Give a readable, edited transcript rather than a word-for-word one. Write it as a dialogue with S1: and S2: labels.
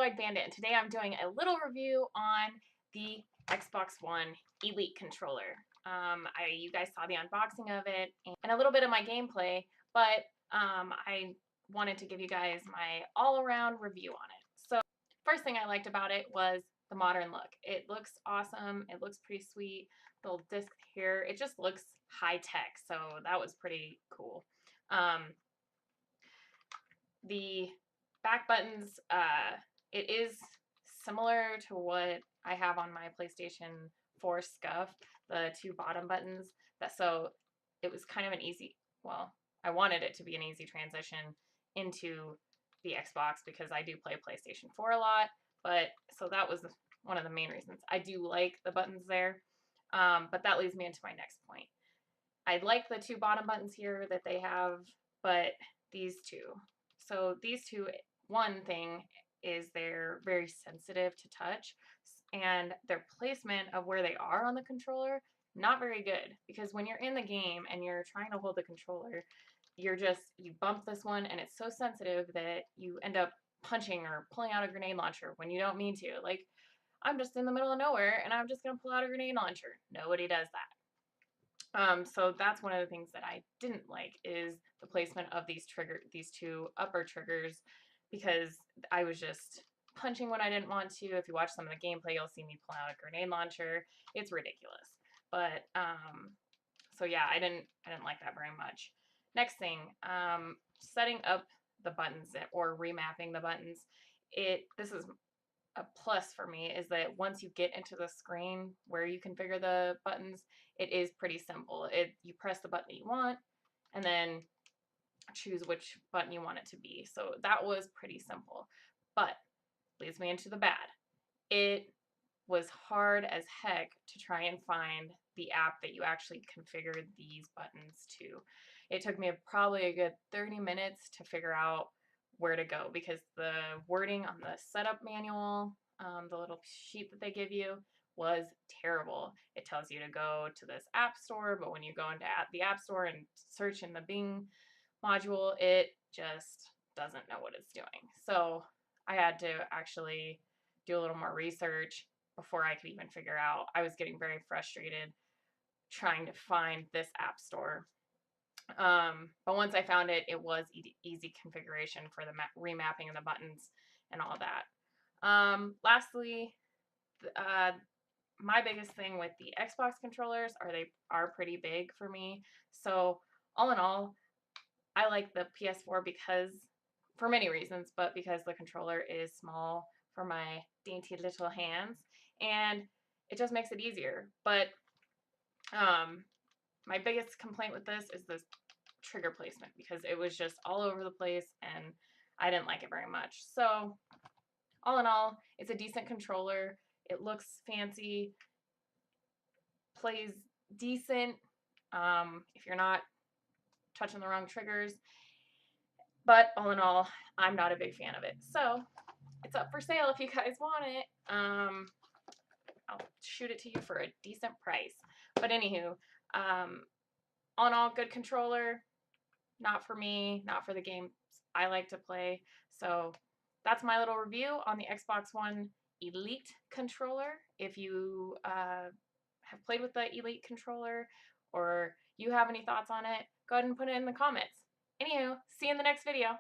S1: Blue-Eyed Bandit, and today I'm doing a little review on the Xbox One Elite controller. You guys saw the unboxing of it and a little bit of my gameplay, but I wanted to give you guys my all-around review on it. So, first thing I liked about it was the modern look. It looks awesome. It looks pretty sweet. The little disc here, it just looks high-tech, so that was pretty cool. The back buttons, it is similar to what I have on my PlayStation 4 Scuff, the two bottom buttons. So it was kind of an easy, well, I wanted it to be an easy transition into the Xbox because I do play PlayStation 4 a lot, but so that was one of the main reasons. I do like the buttons there, but that leads me into my next point. I like the two bottom buttons here that they have, but these two. So these two, one thing is they're very sensitive to touch, and their placement of where they are on the controller, not very good, because when you're in the game and you're trying to hold the controller, you bump this one and it's so sensitive that you end up punching or pulling out a grenade launcher when you don't mean to. Like, I'm just in the middle of nowhere and I'm just going to pull out a grenade launcher. Nobody does that. So that's one of the things that I didn't like, is the placement of these two upper triggers, because I was just punching when I didn't want to. If you watch some of the gameplay, you'll see me pull out a grenade launcher. It's ridiculous. But so yeah, I didn't like that very much. Next thing, setting up the buttons or remapping the buttons. This is a plus for me, is that once you get into the screen where you configure the buttons, it is pretty simple. You press the button you want and then choose which button you want it to be. So that was pretty simple, but leads me into the bad. It was hard as heck to try and find the app that you actually configured these buttons to. It took me probably a good 30 minutes to figure out where to go, because the wording on the setup manual, the little sheet that they give you, was terrible. It tells you to go to this app store, but when you go into the app store and search in the Bing module, it just doesn't know what it's doing. So I had to actually do a little more research before I could even figure out. I was getting very frustrated trying to find this app store. But once I found it, it was easy configuration for the remapping of the buttons and all that. Lastly, my biggest thing with the Xbox controllers they are pretty big for me. So all in all, I like the PS4 for many reasons, but because the controller is small for my dainty little hands, and it just makes it easier. But my biggest complaint with this is this trigger placement, because it was just all over the place and I didn't like it very much. So all in all, it's a decent controller. It looks fancy, plays decent if you're not touching the wrong triggers. But all in all, I'm not a big fan of it. So it's up for sale if you guys want it. I'll shoot it to you for a decent price. But anywho, all in all, good controller. Not for me, not for the games I like to play. So that's my little review on the Xbox One Elite controller. If you have played with the Elite controller, or you have any thoughts on it, go ahead and put it in the comments. Anywho, see you in the next video.